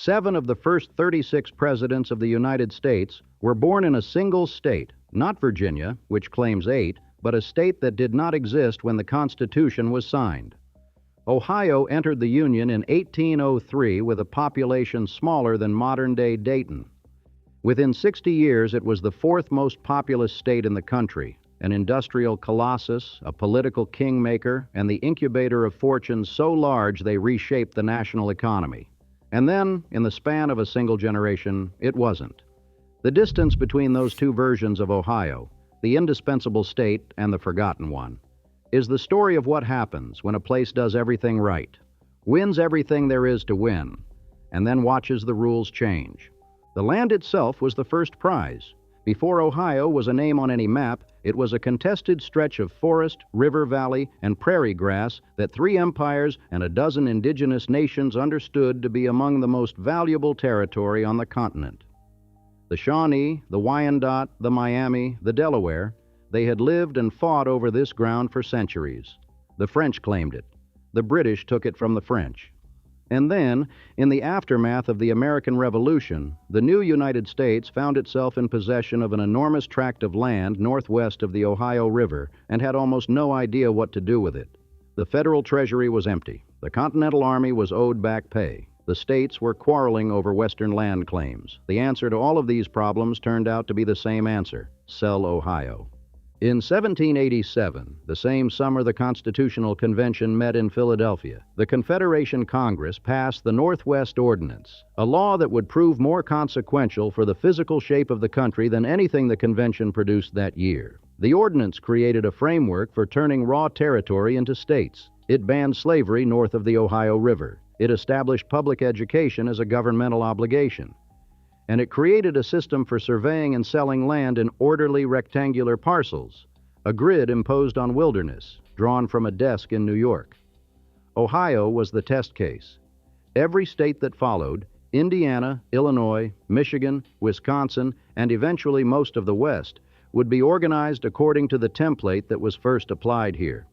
7 of the first 36 presidents of the United States were born in a single state, not Virginia, which claims 8, but a state that did not exist when the Constitution was signed. Ohio entered the Union in 1803 with a population smaller than modern-day Dayton. Within 60 years, it was the 4th most populous state in the country, an industrial colossus, a political kingmaker, and the incubator of fortunes so large they reshaped the national economy. And then, in the span of a single generation, it wasn't. The distance between those two versions of Ohio, the indispensable state and the forgotten one, is the story of what happens when a place does everything right, wins everything there is to win, and then watches the rules change. The land itself was the first prize. Before Ohio was a name on any map, it was a contested stretch of forest, river valley, and prairie grass that 3 empires and a dozen indigenous nations understood to be among the most valuable territory on the continent. The Shawnee, the Wyandot, the Miami, the Delaware, they had lived and fought over this ground for centuries. The French claimed it. The British took it from the French. And then, in the aftermath of the American Revolution, the new United States found itself in possession of an enormous tract of land northwest of the Ohio River and had almost no idea what to do with it. The federal treasury was empty. The Continental Army was owed back pay. The states were quarreling over western land claims. The answer to all of these problems turned out to be the same answer: sell Ohio. In 1787, the same summer the Constitutional Convention met in Philadelphia, the Confederation Congress passed the Northwest Ordinance, a law that would prove more consequential for the physical shape of the country than anything the convention produced that year. The ordinance created a framework for turning raw territory into states. It banned slavery north of the Ohio River. It established public education as a governmental obligation. And it created a system for surveying and selling land in orderly rectangular parcels, a grid imposed on wilderness, drawn from a desk in New York. Ohio was the test case. Every state that followed, Indiana, Illinois, Michigan, Wisconsin, and eventually most of the West, would be organized according to the template that was first applied here.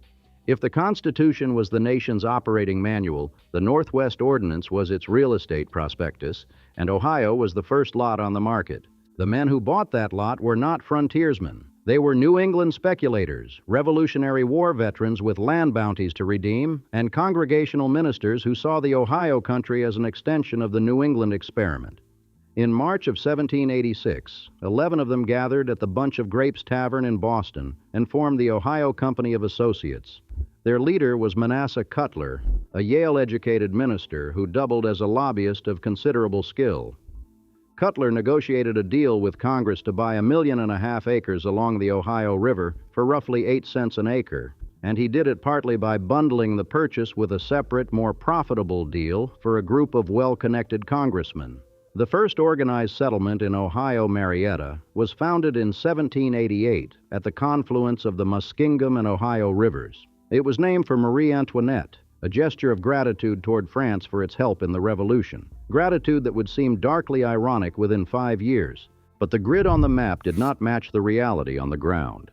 If the Constitution was the nation's operating manual, the Northwest Ordinance was its real estate prospectus, and Ohio was the first lot on the market. The men who bought that lot were not frontiersmen. They were New England speculators, Revolutionary War veterans with land bounties to redeem, and congregational ministers who saw the Ohio country as an extension of the New England experiment. In March of 1786, 11 of them gathered at the Bunch of Grapes Tavern in Boston and formed the Ohio Company of Associates. Their leader was Manasseh Cutler, a Yale-educated minister who doubled as a lobbyist of considerable skill. Cutler negotiated a deal with Congress to buy 1.5 million acres along the Ohio River for roughly 8 cents an acre, and he did it partly by bundling the purchase with a separate, more profitable deal for a group of well-connected congressmen. The first organized settlement in Ohio, Marietta, was founded in 1788 at the confluence of the Muskingum and Ohio rivers. It was named for Marie Antoinette, a gesture of gratitude toward France for its help in the Revolution, gratitude that would seem darkly ironic within 5 years. But the grid on the map did not match the reality on the ground.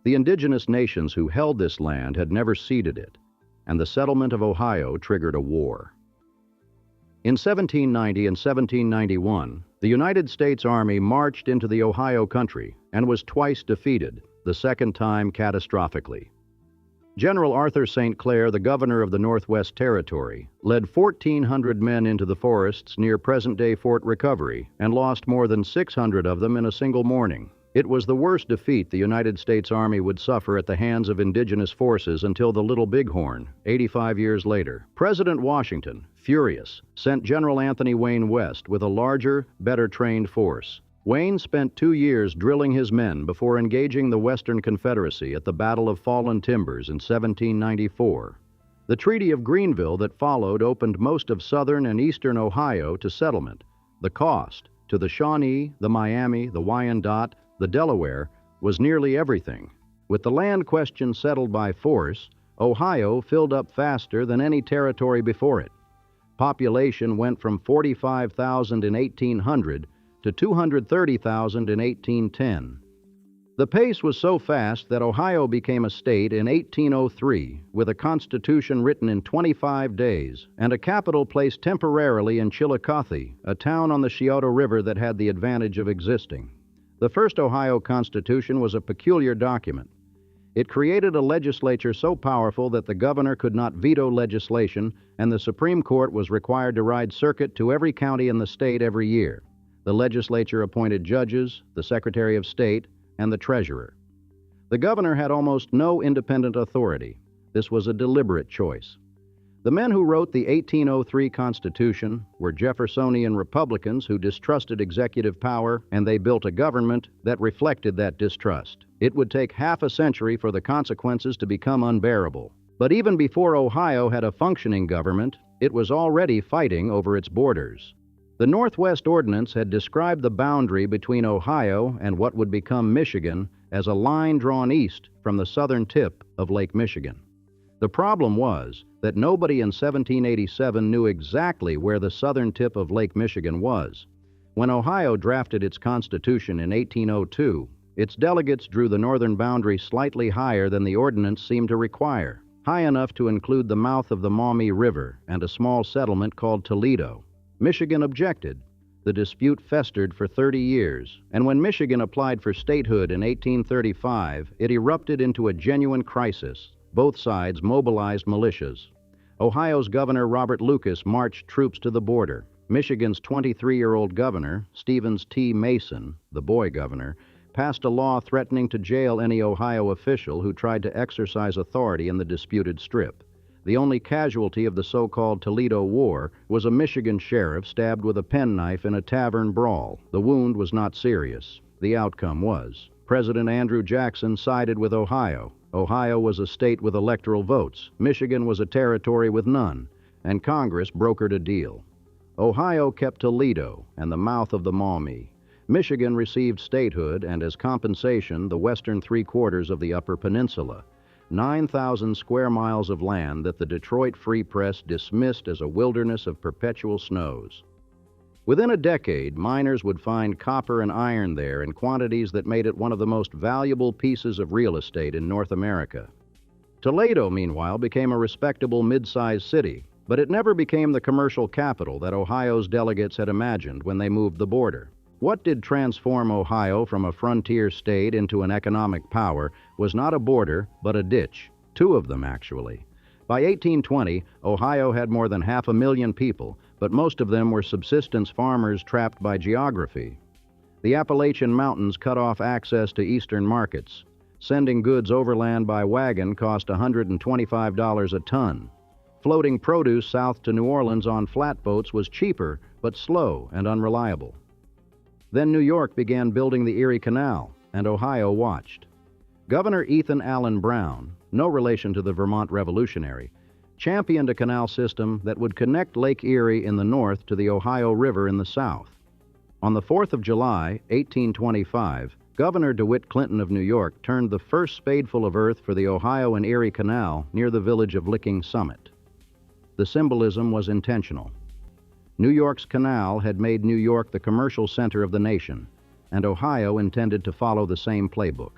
The indigenous nations who held this land had never ceded it, and the settlement of Ohio triggered a war. In 1790 and 1791, the United States Army marched into the Ohio country and was twice defeated, the second time catastrophically. General Arthur St. Clair, the governor of the Northwest Territory, led 1,400 men into the forests near present-day Fort Recovery and lost more than 600 of them in a single morning. It was the worst defeat the United States Army would suffer at the hands of indigenous forces until the Little Bighorn, 85 years later. President Washington, furious, sent General Anthony Wayne west with a larger, better-trained force. Wayne spent 2 years drilling his men before engaging the Western Confederacy at the Battle of Fallen Timbers in 1794. The Treaty of Greenville that followed opened most of southern and eastern Ohio to settlement. The cost, to the Shawnee, the Miami, the Wyandot, the Delaware, was nearly everything. With the land question settled by force, Ohio filled up faster than any territory before it. Population went from 45,000 in 1800 to 230,000 in 1810. The pace was so fast that Ohio became a state in 1803 with a constitution written in 25 days and a capital placed temporarily in Chillicothe, a town on the Scioto River that had the advantage of existing. The first Ohio Constitution was a peculiar document. It created a legislature so powerful that the governor could not veto legislation, and the Supreme Court was required to ride circuit to every county in the state every year. The legislature appointed judges, the Secretary of State, and the treasurer. The governor had almost no independent authority. This was a deliberate choice. The men who wrote the 1803 Constitution were Jeffersonian Republicans who distrusted executive power, and they built a government that reflected that distrust. It would take half a century for the consequences to become unbearable. But even before Ohio had a functioning government, it was already fighting over its borders. The Northwest Ordinance had described the boundary between Ohio and what would become Michigan as a line drawn east from the southern tip of Lake Michigan. The problem was that nobody in 1787 knew exactly where the southern tip of Lake Michigan was. When Ohio drafted its Constitution in 1802, its delegates drew the northern boundary slightly higher than the ordinance seemed to require, high enough to include the mouth of the Maumee River and a small settlement called Toledo. Michigan objected. The dispute festered for 30 years, and when Michigan applied for statehood in 1835, it erupted into a genuine crisis. Both sides mobilized militias. Ohio's Governor Robert Lucas marched troops to the border. Michigan's 23-year-old governor, Stevens T. Mason, the boy governor, passed a law threatening to jail any Ohio official who tried to exercise authority in the disputed strip. The only casualty of the so-called Toledo War was a Michigan sheriff stabbed with a penknife in a tavern brawl. The wound was not serious. The outcome was. President Andrew Jackson sided with Ohio. Ohio was a state with electoral votes. Michigan was a territory with none, and Congress brokered a deal. Ohio kept Toledo and the mouth of the Maumee. Michigan received statehood and, as compensation, the western three-quarters of the Upper Peninsula, 9,000 square miles of land that the Detroit Free Press dismissed as a wilderness of perpetual snows. Within a decade, miners would find copper and iron there in quantities that made it one of the most valuable pieces of real estate in North America. Toledo, meanwhile, became a respectable mid-sized city, but it never became the commercial capital that Ohio's delegates had imagined when they moved the border. What did transform Ohio from a frontier state into an economic power was not a border, but a ditch. Two of them, actually. By 1820, Ohio had more than 500,000 people, but most of them were subsistence farmers trapped by geography. The Appalachian Mountains cut off access to eastern markets. Sending goods overland by wagon cost $125 a ton. Floating produce south to New Orleans on flatboats was cheaper, but slow and unreliable. Then New York began building the Erie Canal, and Ohio watched. Governor Ethan Allen Brown, no relation to the Vermont Revolutionary, championed a canal system that would connect Lake Erie in the north to the Ohio River in the south. On the 4th of July, 1825, Governor DeWitt Clinton of New York turned the first spadeful of earth for the Ohio and Erie Canal near the village of Licking Summit. The symbolism was intentional. New York's canal had made New York the commercial center of the nation, and Ohio intended to follow the same playbook.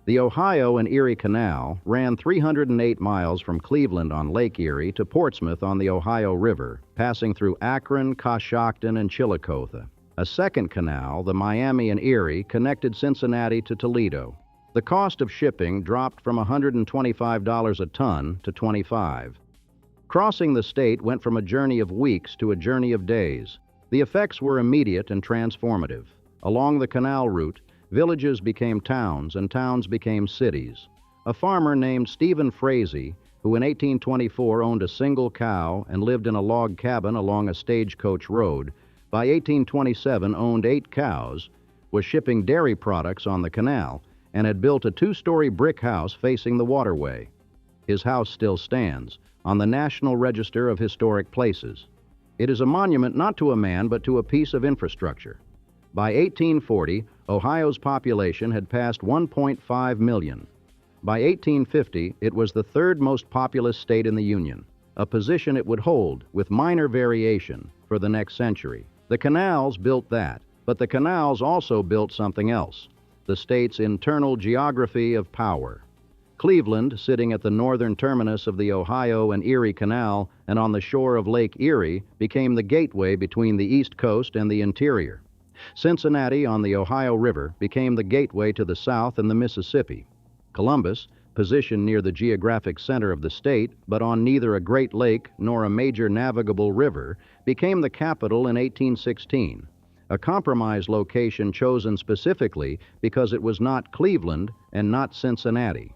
The Ohio and Erie Canal ran 308 miles from Cleveland on Lake Erie to Portsmouth on the Ohio River, passing through Akron, Coshocton, and Chillicothe. A second canal, the Miami and Erie, connected Cincinnati to Toledo. The cost of shipping dropped from $125 a ton to $25. Crossing the state went from a journey of weeks to a journey of days. The effects were immediate and transformative. Along the canal route, villages became towns and towns became cities. A farmer named Stephen Frazee, who in 1824 owned a single cow and lived in a log cabin along a stagecoach road, by 1827 owned 8 cows, was shipping dairy products on the canal, and had built a 2-story brick house facing the waterway. His house still stands on the National Register of Historic Places. It is a monument not to a man but to a piece of infrastructure. By 1840, Ohio's population had passed 1.5 million. By 1850, it was the third most populous state in the Union, a position it would hold, with minor variation, for the next century. The canals built that, but the canals also built something else. the state's internal geography of power. Cleveland, sitting at the northern terminus of the Ohio and Erie Canal and on the shore of Lake Erie, became the gateway between the East Coast and the interior. Cincinnati on the Ohio River became the gateway to the South and the Mississippi. Columbus, positioned near the geographic center of the state, but on neither a great lake nor a major navigable river, became the capital in 1816, a compromise location chosen specifically because it was not Cleveland and not Cincinnati.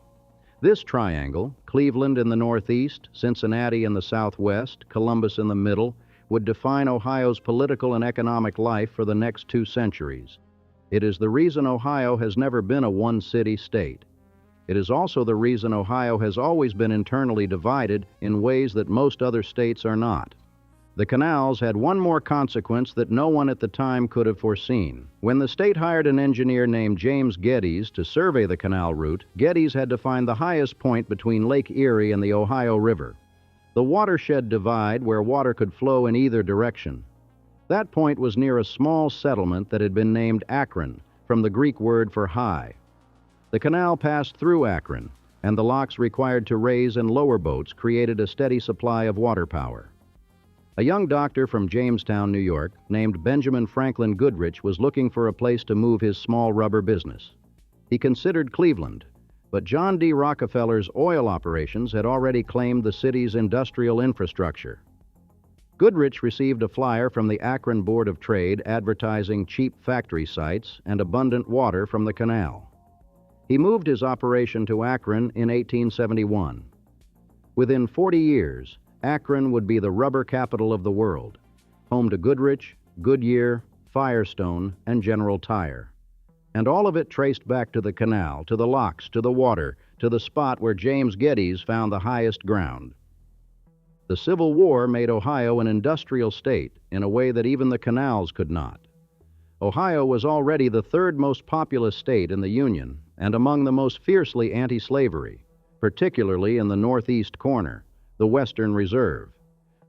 This triangle, Cleveland in the northeast, Cincinnati in the southwest, Columbus in the middle, would define Ohio's political and economic life for the next 2 centuries. It is the reason Ohio has never been a one-city state. It is also the reason Ohio has always been internally divided in ways that most other states are not. The canals had one more consequence that no one at the time could have foreseen. When the state hired an engineer named James Geddes to survey the canal route, Geddes had to find the highest point between Lake Erie and the Ohio River, the watershed divide where water could flow in either direction. That point was near a small settlement that had been named Akron, from the Greek word for high. The canal passed through Akron, and the locks required to raise and lower boats created a steady supply of water power. A young doctor from Jamestown, New York, named Benjamin Franklin Goodrich, was looking for a place to move his small rubber business. He considered Cleveland, but John D. Rockefeller's oil operations had already claimed the city's industrial infrastructure. Goodrich received a flyer from the Akron Board of Trade advertising cheap factory sites and abundant water from the canal. He moved his operation to Akron in 1871. Within 40 years, Akron would be the rubber capital of the world, home to Goodrich, Goodyear, Firestone, and General Tire. And all of it traced back to the canal, to the locks, to the water, to the spot where James Geddes found the highest ground. The Civil War made Ohio an industrial state in a way that even the canals could not. Ohio was already the 3rd most populous state in the Union and among the most fiercely anti-slavery, particularly in the northeast corner, the Western Reserve.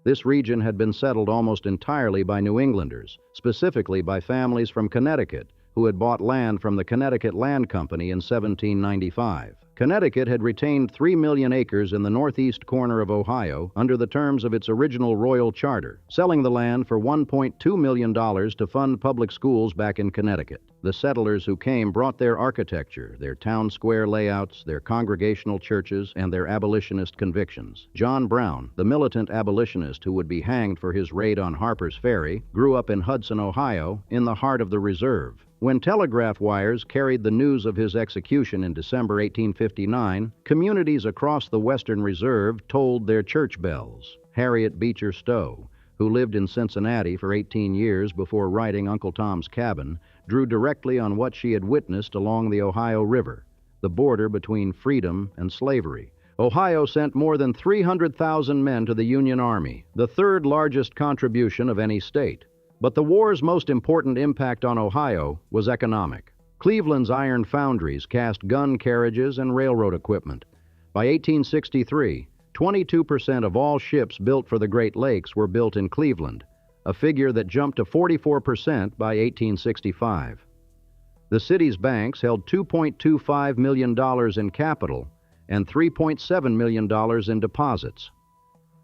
This region had been settled almost entirely by New Englanders, specifically by families from Connecticut who had bought land from the Connecticut Land Company in 1795. Connecticut had retained 3 million acres in the northeast corner of Ohio under the terms of its original royal charter, selling the land for $1.2 million to fund public schools back in Connecticut. The settlers who came brought their architecture, their town square layouts, their congregational churches, and their abolitionist convictions. John Brown, the militant abolitionist who would be hanged for his raid on Harper's Ferry, grew up in Hudson, Ohio, in the heart of the Reserve. When telegraph wires carried the news of his execution in December 1859, communities across the Western Reserve tolled their church bells. Harriet Beecher Stowe, who lived in Cincinnati for 18 years before writing Uncle Tom's Cabin, drew directly on what she had witnessed along the Ohio River, the border between freedom and slavery. Ohio sent more than 300,000 men to the Union Army, the 3rd largest contribution of any state. But the war's most important impact on Ohio was economic. Cleveland's iron foundries cast gun carriages and railroad equipment. By 1863, 22% of all ships built for the Great Lakes were built in Cleveland, a figure that jumped to 44% by 1865. The city's banks held $2.25 million in capital and $3.7 million in deposits.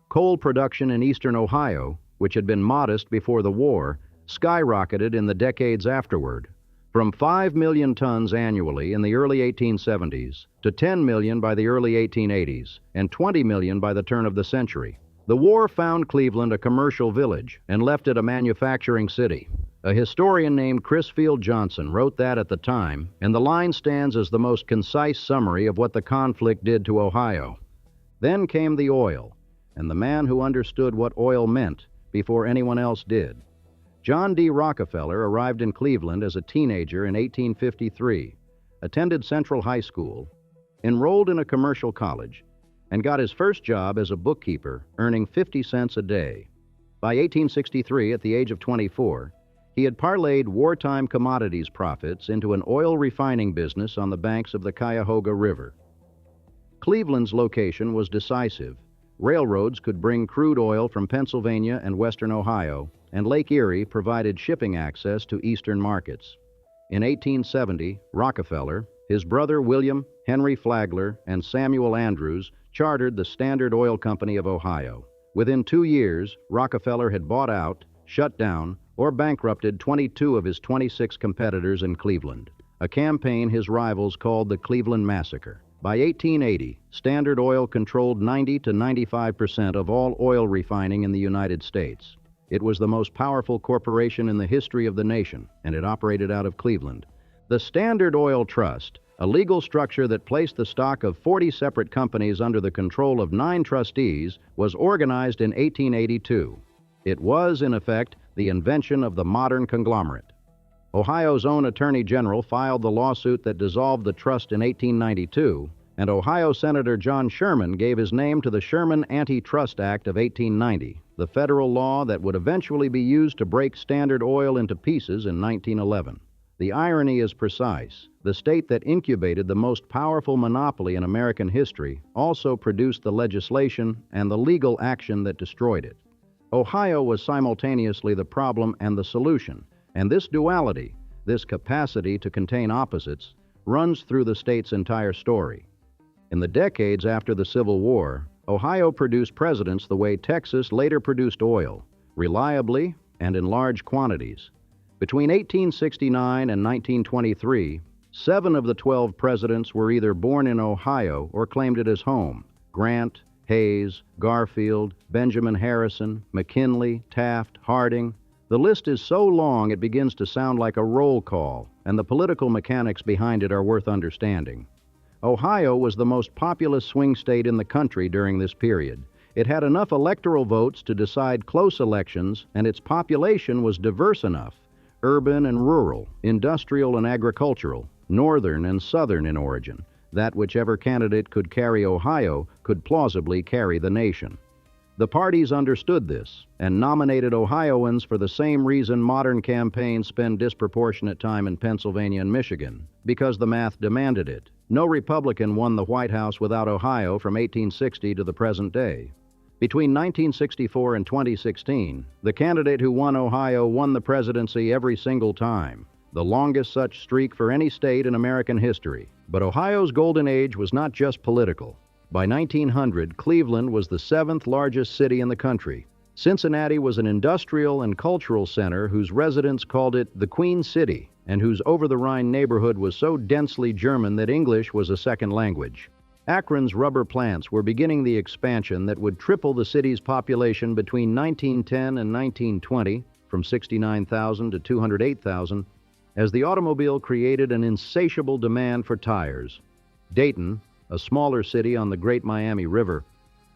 Coal production in eastern Ohio, which had been modest before the war, skyrocketed in the decades afterward, from 5 million tons annually in the early 1870s to 10 million by the early 1880s and 20 million by the turn of the century. The war found Cleveland a commercial village and left it a manufacturing city. A historian named Chris Field Johnson wrote that at the time, and the line stands as the most concise summary of what the conflict did to Ohio. Then came the oil, and the man who understood what oil meant before anyone else did. John D. Rockefeller arrived in Cleveland as a teenager in 1853, attended Central High School, enrolled in a commercial college, and got his first job as a bookkeeper, earning 50 cents a day. By 1863, at the age of 24, he had parlayed wartime commodities profits into an oil refining business on the banks of the Cuyahoga River. Cleveland's location was decisive. Railroads could bring crude oil from Pennsylvania and western Ohio, and Lake Erie provided shipping access to eastern markets. In 1870, Rockefeller, his brother William Henry Flagler, and Samuel Andrews chartered the Standard Oil Company of Ohio. Within 2 years, Rockefeller had bought out, shut down, or bankrupted 22 of his 26 competitors in Cleveland, a campaign his rivals called the Cleveland Massacre. By 1880, Standard Oil controlled 90 to 95% of all oil refining in the United States. It was the most powerful corporation in the history of the nation, and it operated out of Cleveland. The Standard Oil Trust, a legal structure that placed the stock of 40 separate companies under the control of 9 trustees, was organized in 1882. It was, in effect, the invention of the modern conglomerate. Ohio's own Attorney General filed the lawsuit that dissolved the trust in 1892, and Ohio Senator John Sherman gave his name to the Sherman Antitrust Act of 1890, the federal law that would eventually be used to break Standard Oil into pieces in 1911. The irony is precise. The state that incubated the most powerful monopoly in American history also produced the legislation and the legal action that destroyed it. Ohio was simultaneously the problem and the solution, and this duality, this capacity to contain opposites, runs through the state's entire story. In the decades after the Civil War, Ohio produced presidents the way Texas later produced oil, reliably and in large quantities. Between 1869 and 1923, 7 of the 12 presidents were either born in Ohio or claimed it as home: Grant, Hayes, Garfield, Benjamin Harrison, McKinley, Taft, Harding. The list is so long it begins to sound like a roll call, and the political mechanics behind it are worth understanding. Ohio was the most populous swing state in the country during this period. It had enough electoral votes to decide close elections, and its population was diverse enough: urban and rural, industrial and agricultural, northern and southern in origin, that whichever candidate could carry Ohio could plausibly carry the nation. The parties understood this and nominated Ohioans for the same reason modern campaigns spend disproportionate time in Pennsylvania and Michigan: because the math demanded it. No Republican won the White House without Ohio from 1860 to the present day. Between 1964 and 2016, the candidate who won Ohio won the presidency every single time, the longest such streak for any state in American history. But Ohio's golden age was not just political. By 1900, Cleveland was the 7th largest city in the country. Cincinnati was an industrial and cultural center whose residents called it the Queen City, and whose over-the-Rhine neighborhood was so densely German that English was a second language. Akron's rubber plants were beginning the expansion that would triple the city's population between 1910 and 1920, from 69,000 to 208,000, as the automobile created an insatiable demand for tires. Dayton, a smaller city on the Great Miami River,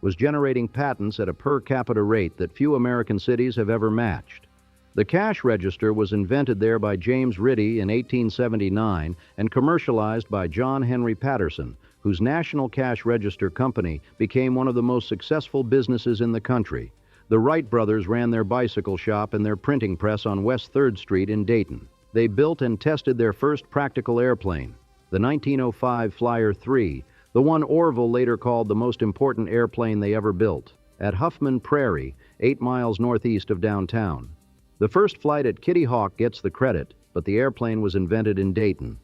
was generating patents at a per capita rate that few American cities have ever matched. The cash register was invented there by James Ritty in 1879 and commercialized by John Henry Patterson, whose National Cash Register Company became one of the most successful businesses in the country. The Wright brothers ran their bicycle shop and their printing press on West 3rd Street in Dayton. They built and tested their first practical airplane, the 1905 Flyer 3, the one Orville later called the most important airplane they ever built, at Huffman Prairie, 8 miles northeast of downtown. The first flight at Kitty Hawk gets the credit, but the airplane was invented in Dayton.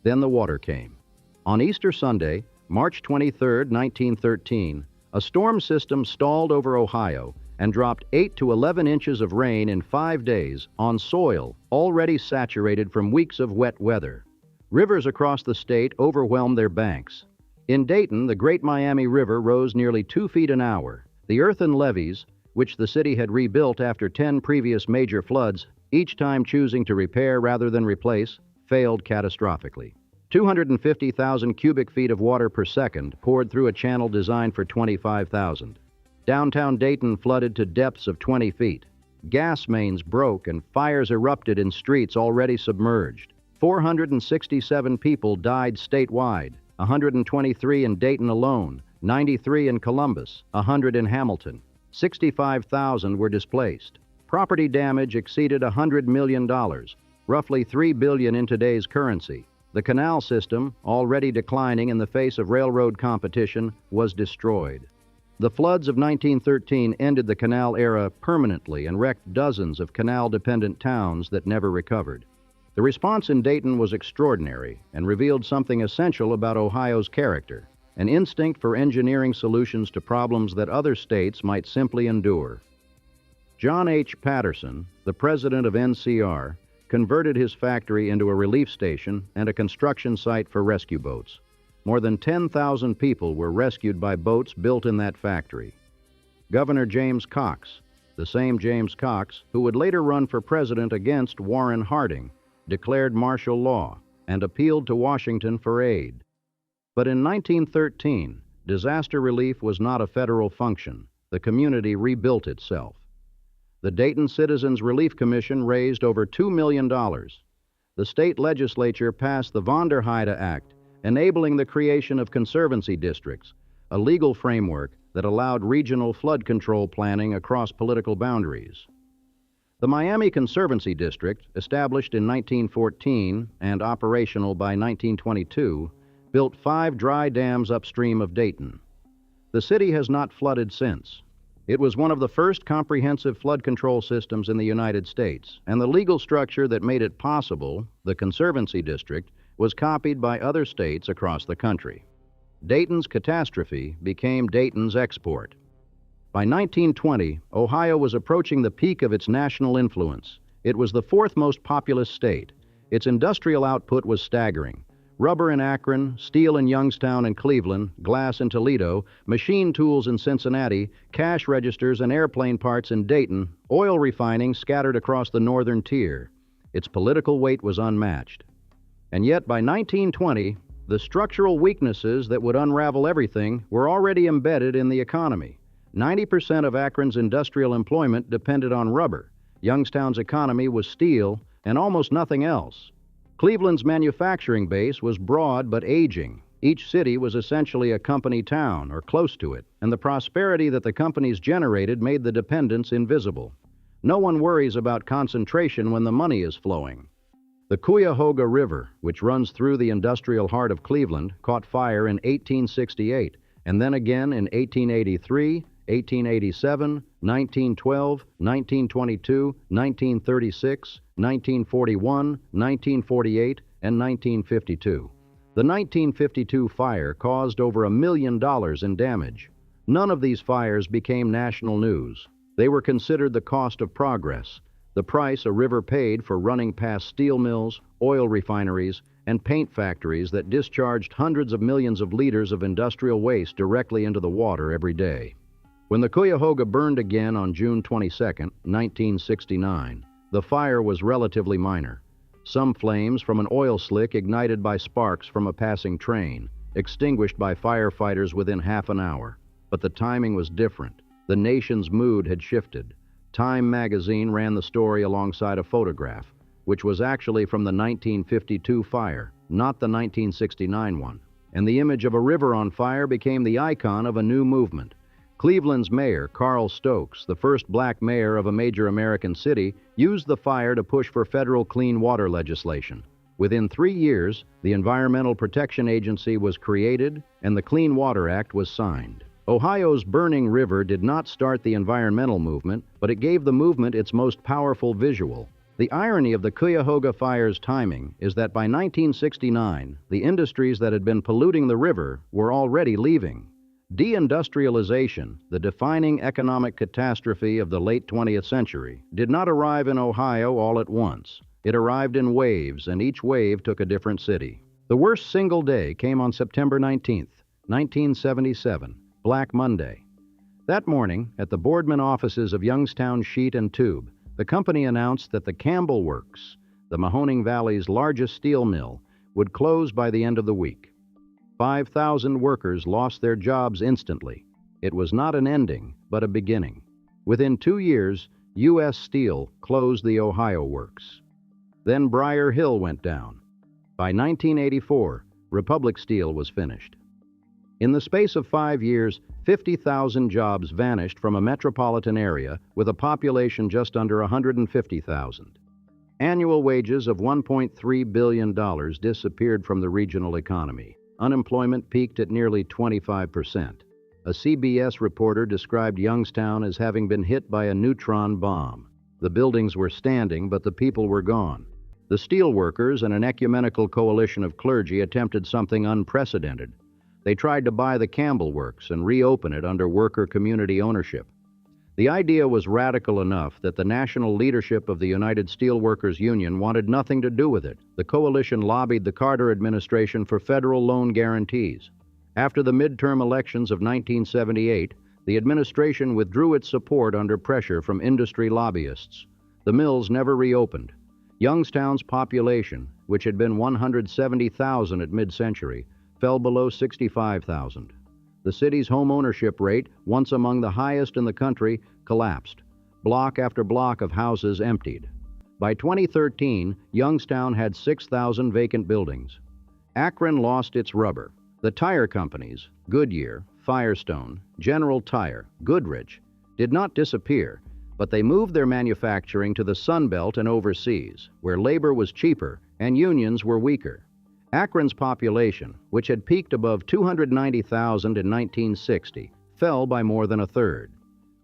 Then the water came. On Easter Sunday, March 23, 1913, a storm system stalled over Ohio and dropped 8 to 11 inches of rain in 5 days on soil already saturated from weeks of wet weather. Rivers across the state overwhelmed their banks. In Dayton, the Great Miami River rose nearly 2 feet an hour. The earthen levees, which the city had rebuilt after 10 previous major floods, each time choosing to repair rather than replace, failed catastrophically. 250,000 cubic feet of water per second poured through a channel designed for 25,000. Downtown Dayton flooded to depths of 20 feet. Gas mains broke and fires erupted in streets already submerged. 467 people died statewide, 123 in Dayton alone, 93 in Columbus, 100 in Hamilton. 65,000 were displaced. Property damage exceeded $100 million, roughly $3 billion in today's currency. The canal system, already declining in the face of railroad competition, was destroyed. The floods of 1913 ended the canal era permanently and wrecked dozens of canal-dependent towns that never recovered. The response in Dayton was extraordinary and revealed something essential about Ohio's character, an instinct for engineering solutions to problems that other states might simply endure. John H. Patterson, the president of NCR, converted his factory into a relief station and a construction site for rescue boats. More than 10,000 people were rescued by boats built in that factory. Governor James Cox, the same James Cox who would later run for president against Warren Harding, declared martial law and appealed to Washington for aid. But in 1913, disaster relief was not a federal function. The community rebuilt itself. The Dayton Citizens Relief Commission raised over $2 million. The state legislature passed the von der Heide Act, enabling the creation of conservancy districts, a legal framework that allowed regional flood control planning across political boundaries. The Miami Conservancy District, established in 1914 and operational by 1922, built 5 dry dams upstream of Dayton. The city has not flooded since. It was one of the first comprehensive flood control systems in the United States, and the legal structure that made it possible, the Conservancy District, was copied by other states across the country. Dayton's catastrophe became Dayton's export. By 1920, Ohio was approaching the peak of its national influence. It was the 4th most populous state. Its industrial output was staggering. Rubber in Akron, steel in Youngstown and Cleveland, glass in Toledo, machine tools in Cincinnati, cash registers and airplane parts in Dayton, oil refining scattered across the northern tier. Its political weight was unmatched. And yet by 1920, the structural weaknesses that would unravel everything were already embedded in the economy. 90% of Akron's industrial employment depended on rubber. Youngstown's economy was steel and almost nothing else. Cleveland's manufacturing base was broad but aging. Each city was essentially a company town or close to it, and the prosperity that the companies generated made the dependence invisible. No one worries about concentration when the money is flowing. The Cuyahoga River, which runs through the industrial heart of Cleveland, caught fire in 1868, and then again in 1883, 1887, 1912, 1922, 1936, 1941, 1948, and 1952. The 1952 fire caused over $1 million in damage. None of these fires became national news. They were considered the cost of progress, the price a river paid for running past steel mills, oil refineries, and paint factories that discharged hundreds of millions of liters of industrial waste directly into the water every day. When the Cuyahoga burned again on June 22, 1969, the fire was relatively minor. Some flames from an oil slick ignited by sparks from a passing train, extinguished by firefighters within half an hour. But the timing was different. The nation's mood had shifted. Time magazine ran the story alongside a photograph, which was actually from the 1952 fire, not the 1969 one. And the image of a river on fire became the icon of a new movement. Cleveland's mayor, Carl Stokes, the first black mayor of a major American city, used the fire to push for federal clean water legislation. Within 3 years, the Environmental Protection Agency was created and the Clean Water Act was signed. Ohio's burning river did not start the environmental movement, but it gave the movement its most powerful visual. The irony of the Cuyahoga fire's timing is that by 1969, the industries that had been polluting the river were already leaving. De-industrialization, the defining economic catastrophe of the late 20th century, did not arrive in Ohio all at once. It arrived in waves, and each wave took a different city. The worst single day came on September 19, 1977, Black Monday. That morning, at the Boardman offices of Youngstown Sheet and Tube, the company announced that the Campbell Works, the Mahoning Valley's largest steel mill, would close by the end of the week. 5,000 workers lost their jobs instantly. It was not an ending, but a beginning. Within 2 years, U.S. Steel closed the Ohio Works. Then Briar Hill went down. By 1984, Republic Steel was finished. In the space of 5 years, 50,000 jobs vanished from a metropolitan area with a population just under 150,000. Annual wages of $1.3 billion disappeared from the regional economy. Unemployment peaked at nearly 25%. A CBS reporter described Youngstown as having been hit by a neutron bomb. The buildings were standing, but the people were gone. The steelworkers and an ecumenical coalition of clergy attempted something unprecedented. They tried to buy the Campbell Works and reopen it under worker community ownership. The idea was radical enough that the national leadership of the United Steelworkers Union wanted nothing to do with it. The coalition lobbied the Carter administration for federal loan guarantees. After the midterm elections of 1978, the administration withdrew its support under pressure from industry lobbyists. The mills never reopened. Youngstown's population, which had been 170,000 at mid-century, fell below 65,000. The city's home ownership rate, once among the highest in the country, collapsed. Block after block of houses emptied. By 2013, Youngstown had 6,000 vacant buildings. Akron lost its rubber. The tire companies, Goodyear, Firestone, General Tire, Goodrich, did not disappear, but they moved their manufacturing to the Sun Belt and overseas, where labor was cheaper and unions were weaker. Akron's population, which had peaked above 290,000 in 1960, fell by more than a third.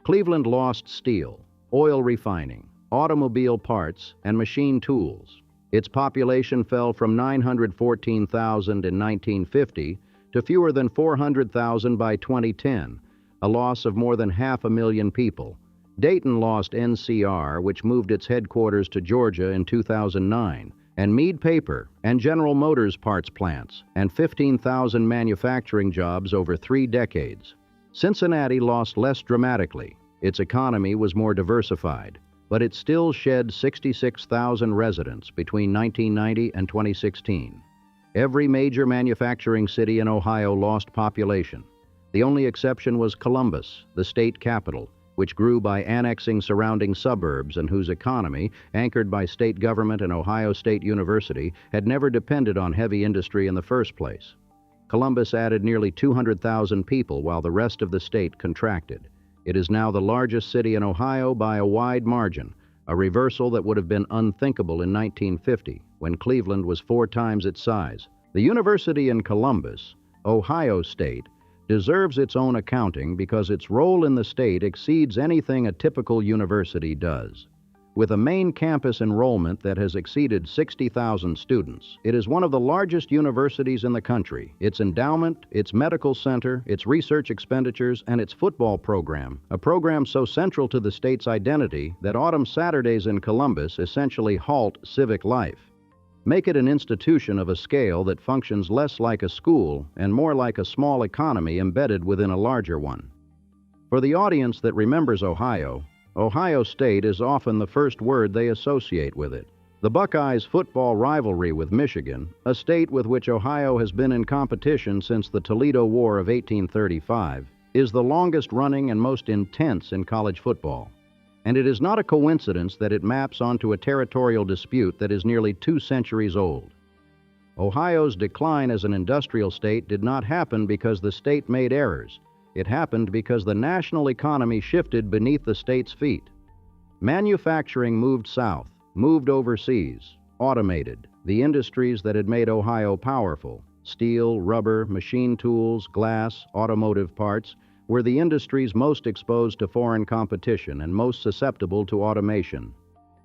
Cleveland lost steel, oil refining, automobile parts, and machine tools. Its population fell from 914,000 in 1950 to fewer than 400,000 by 2010, a loss of more than 500,000 people. Dayton lost NCR, which moved its headquarters to Georgia in 2009, and Meade Paper and General Motors parts plants, and 15,000 manufacturing jobs over 3 decades. Cincinnati lost less dramatically. Its economy was more diversified, but it still shed 66,000 residents between 1990 and 2016. Every major manufacturing city in Ohio lost population. The only exception was Columbus, the state capital, which grew by annexing surrounding suburbs and whose economy, anchored by state government and Ohio State University, had never depended on heavy industry in the first place. Columbus added nearly 200,000 people while the rest of the state contracted. It is now the largest city in Ohio by a wide margin, a reversal that would have been unthinkable in 1950, when Cleveland was 4 times its size. The university in Columbus, Ohio State, deserves its own accounting because its role in the state exceeds anything a typical university does. With a main campus enrollment that has exceeded 60,000 students, it is one of the largest universities in the country. Its endowment, its medical center, its research expenditures, and its football program, a program so central to the state's identity that autumn Saturdays in Columbus essentially halt civic life, make it an institution of a scale that functions less like a school and more like a small economy embedded within a larger one. For the audience that remembers Ohio, Ohio State is often the first word they associate with it. The Buckeyes' football rivalry with Michigan, a state with which Ohio has been in competition since the Toledo War of 1835, is the longest running and most intense in college football. And it is not a coincidence that it maps onto a territorial dispute that is nearly 2 centuries old. Ohio's decline as an industrial state did not happen because the state made errors. It happened because the national economy shifted beneath the state's feet. Manufacturing moved south, moved overseas, automated. The industries that had made Ohio powerful, steel, rubber, machine tools, glass, automotive parts, were the industries most exposed to foreign competition and most susceptible to automation.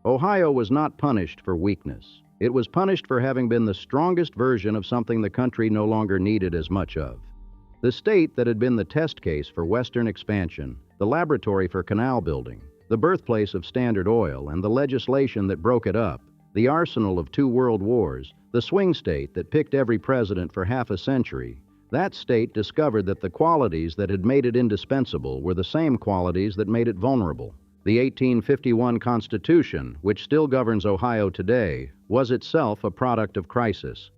Ohio was not punished for weakness. It was punished for having been the strongest version of something the country no longer needed as much of. The state that had been the test case for Western expansion, the laboratory for canal building, the birthplace of Standard Oil and the legislation that broke it up, the arsenal of 2 world wars, the swing state that picked every president for half a century, that state discovered that the qualities that had made it indispensable were the same qualities that made it vulnerable. The 1851 Constitution, which still governs Ohio today, was itself a product of crisis.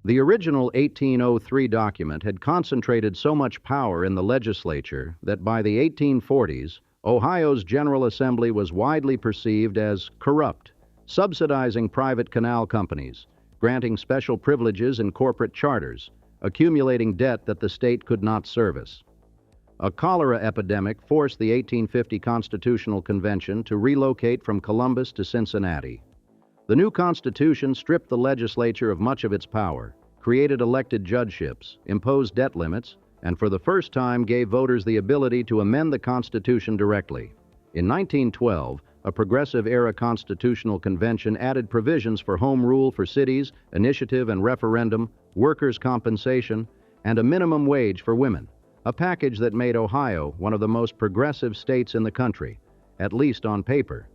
The original 1803 document had concentrated so much power in the legislature that by the 1840s, Ohio's General Assembly was widely perceived as corrupt, subsidizing private canal companies, granting special privileges in corporate charters, accumulating debt that the state could not service. A cholera epidemic forced the 1850 Constitutional Convention to relocate from Columbus to Cincinnati. The new Constitution stripped the legislature of much of its power, created elected judgeships, imposed debt limits, and for the first time gave voters the ability to amend the Constitution directly. In 1912, a progressive-era constitutional convention added provisions for home rule for cities, initiative and referendum, workers' compensation, and a minimum wage for women, a package that made Ohio one of the most progressive states in the country, at least on paper.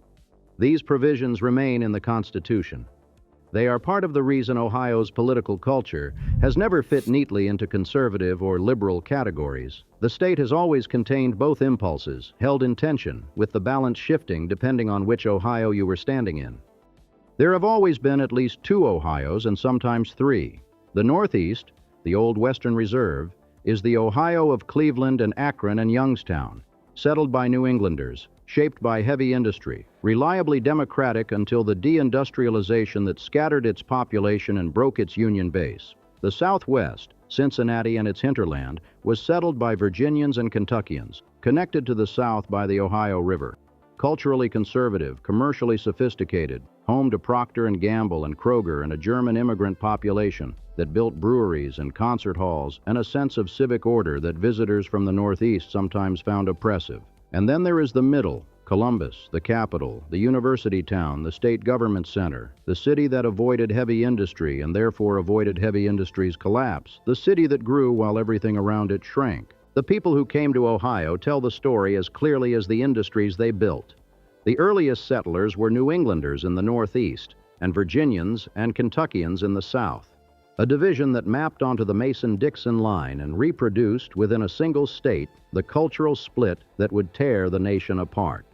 These provisions remain in the Constitution. They are part of the reason Ohio's political culture has never fit neatly into conservative or liberal categories. The state has always contained both impulses, held in tension, with the balance shifting depending on which Ohio you were standing in. There have always been at least two Ohios and sometimes three. The Northeast, the old Western Reserve, is the Ohio of Cleveland and Akron and Youngstown, settled by New Englanders, shaped by heavy industry, reliably democratic until the de-industrialization that scattered its population and broke its Union base. The Southwest, Cincinnati and its hinterland, was settled by Virginians and Kentuckians, connected to the South by the Ohio River. Culturally conservative, commercially sophisticated, home to Procter & Gamble and Kroger and a German immigrant population that built breweries and concert halls and a sense of civic order that visitors from the Northeast sometimes found oppressive. And then there is the middle, Columbus, the capital, the university town, the state government center, the city that avoided heavy industry and therefore avoided heavy industry's collapse, the city that grew while everything around it shrank. The people who came to Ohio tell the story as clearly as the industries they built. The earliest settlers were New Englanders in the Northeast and Virginians and Kentuckians in the South, a division that mapped onto the Mason-Dixon line and reproduced within a single state the cultural split that would tear the nation apart.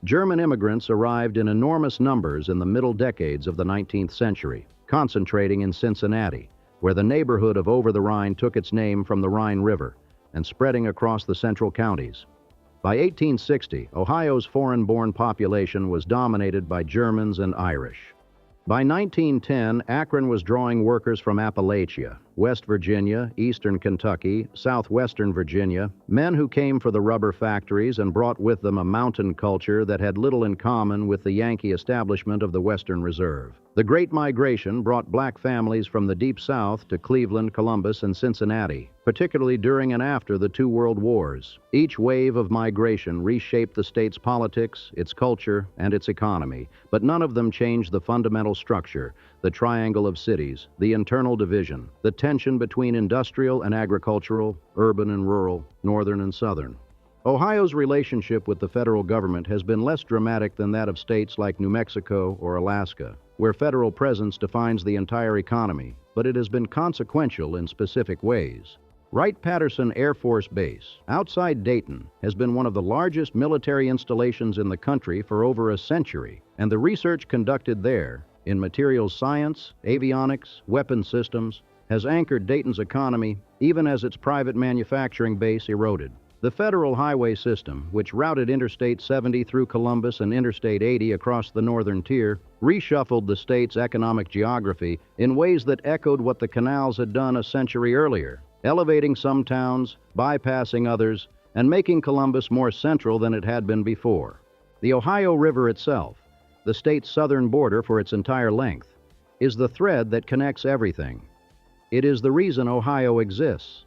German immigrants arrived in enormous numbers in the middle decades of the 19th century, concentrating in Cincinnati, where the neighborhood of Over the Rhine took its name from the Rhine River, and spreading across the central counties. By 1860, Ohio's foreign-born population was dominated by Germans and Irish. By 1910, Akron was drawing workers from Appalachia, West Virginia, Eastern Kentucky, Southwestern Virginia, men who came for the rubber factories and brought with them a mountain culture that had little in common with the Yankee establishment of the Western Reserve. The Great Migration brought black families from the Deep South to Cleveland, Columbus, and Cincinnati, particularly during and after the two world wars. Each wave of migration reshaped the state's politics, its culture, and its economy, but none of them changed the fundamental structure, the triangle of cities, the internal division, the tension between industrial and agricultural, urban and rural, northern and southern. Ohio's relationship with the federal government has been less dramatic than that of states like New Mexico or Alaska, where federal presence defines the entire economy, but it has been consequential in specific ways. Wright-Patterson Air Force Base, outside Dayton, has been one of the largest military installations in the country for over a century, and the research conducted there, in materials science, avionics, weapon systems, has anchored Dayton's economy even as its private manufacturing base eroded. The federal highway system, which routed Interstate 70 through Columbus and Interstate 80 across the northern tier, reshuffled the state's economic geography in ways that echoed what the canals had done a century earlier, elevating some towns, bypassing others, and making Columbus more central than it had been before. The Ohio River itself, the state's southern border for its entire length, is the thread that connects everything. It is the reason Ohio exists.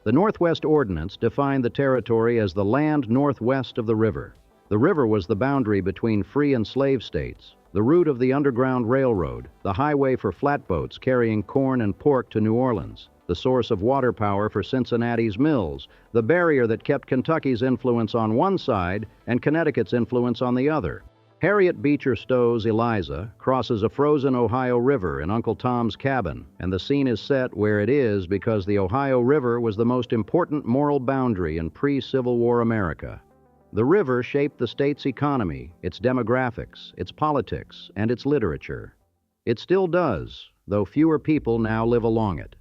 The Northwest Ordinance defined the territory as the land northwest of the river. The river was the boundary between free and slave states, the route of the Underground Railroad, the highway for flatboats carrying corn and pork to New Orleans, the source of water power for Cincinnati's mills, the barrier that kept Kentucky's influence on one side and Connecticut's influence on the other. Harriet Beecher Stowe's Eliza crosses a frozen Ohio River in Uncle Tom's Cabin, and the scene is set where it is because the Ohio River was the most important moral boundary in pre-Civil War America. The river shaped the state's economy, its demographics, its politics, and its literature. It still does, though fewer people now live along it.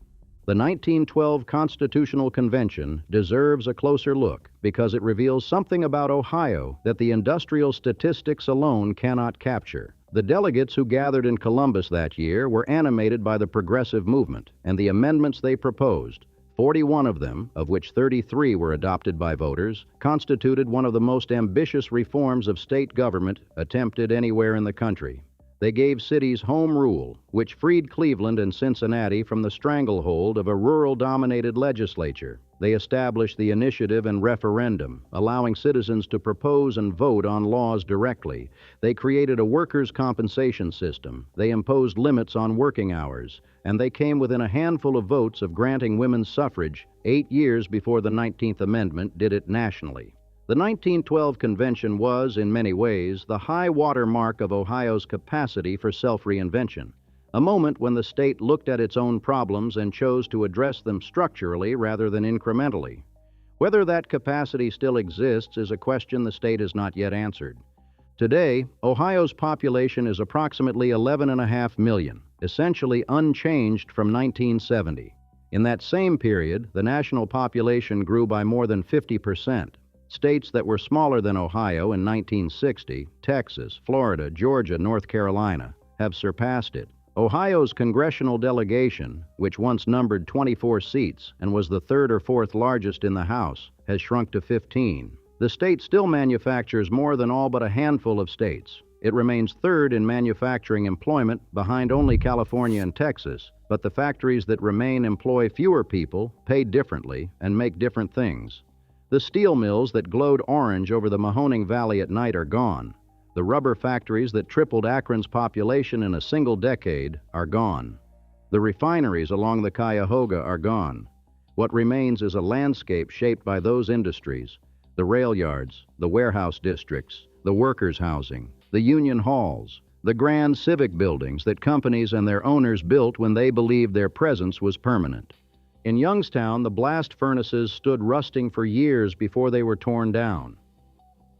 The 1912 Constitutional Convention deserves a closer look because it reveals something about Ohio that the industrial statistics alone cannot capture. The delegates who gathered in Columbus that year were animated by the progressive movement and the amendments they proposed. 41 of them, of which 33 were adopted by voters, constituted one of the most ambitious reforms of state government attempted anywhere in the country. They gave cities home rule, which freed Cleveland and Cincinnati from the stranglehold of a rural-dominated legislature. They established the initiative and referendum, allowing citizens to propose and vote on laws directly. They created a workers' compensation system. They imposed limits on working hours, and they came within a handful of votes of granting women's suffrage 8 years before the 19th Amendment did it nationally. The 1912 convention was, in many ways, the high water mark of Ohio's capacity for self-reinvention, a moment when the state looked at its own problems and chose to address them structurally rather than incrementally. Whether that capacity still exists is a question the state has not yet answered. Today, Ohio's population is approximately 11.5 million, essentially unchanged from 1970. In that same period, the national population grew by more than 50%. States that were smaller than Ohio in 1960, Texas, Florida, Georgia, North Carolina, have surpassed it. Ohio's congressional delegation, which once numbered 24 seats and was the third or fourth largest in the House, has shrunk to 15. The state still manufactures more than all but a handful of states. It remains third in manufacturing employment, behind only California and Texas, but the factories that remain employ fewer people, pay differently, and make different things. The steel mills that glowed orange over the Mahoning Valley at night are gone. The rubber factories that tripled Akron's population in a single decade are gone. The refineries along the Cuyahoga are gone. What remains is a landscape shaped by those industries: the rail yards, the warehouse districts, the workers' housing, the union halls, the grand civic buildings that companies and their owners built when they believed their presence was permanent. In Youngstown, the blast furnaces stood rusting for years before they were torn down.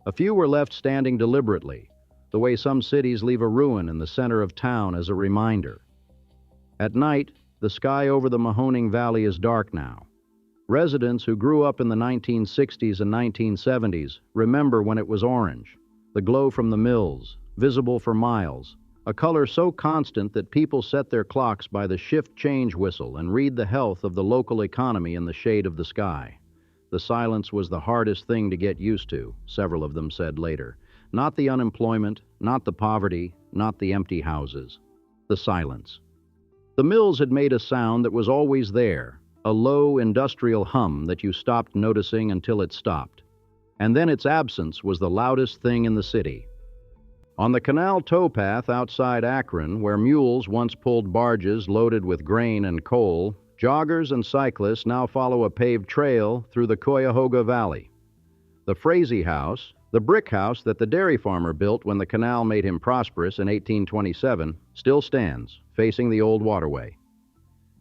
A few were left standing deliberately, the way some cities leave a ruin in the center of town as a reminder. At night, the sky over the Mahoning Valley is dark now. Residents who grew up in the 1960s and 1970s remember when it was orange, the glow from the mills, visible for miles, a color so constant that people set their clocks by the shift change whistle and read the health of the local economy in the shade of the sky. The silence was the hardest thing to get used to, several of them said later. Not the unemployment, not the poverty, not the empty houses. The silence. The mills had made a sound that was always there, a low industrial hum that you stopped noticing until it stopped. And then its absence was the loudest thing in the city. On the canal towpath outside Akron, where mules once pulled barges loaded with grain and coal, joggers and cyclists now follow a paved trail through the Cuyahoga Valley. The Frazee House, the brick house that the dairy farmer built when the canal made him prosperous in 1827, still stands, facing the old waterway.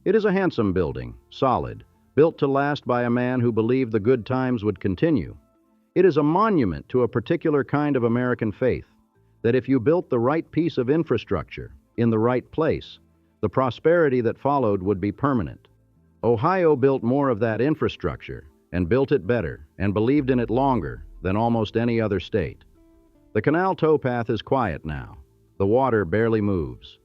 It is a handsome building, solid, built to last by a man who believed the good times would continue. It is a monument to a particular kind of American faith, that if you built the right piece of infrastructure in the right place, the prosperity that followed would be permanent. Ohio built more of that infrastructure and built it better and believed in it longer than almost any other state. The canal towpath is quiet now. The water barely moves.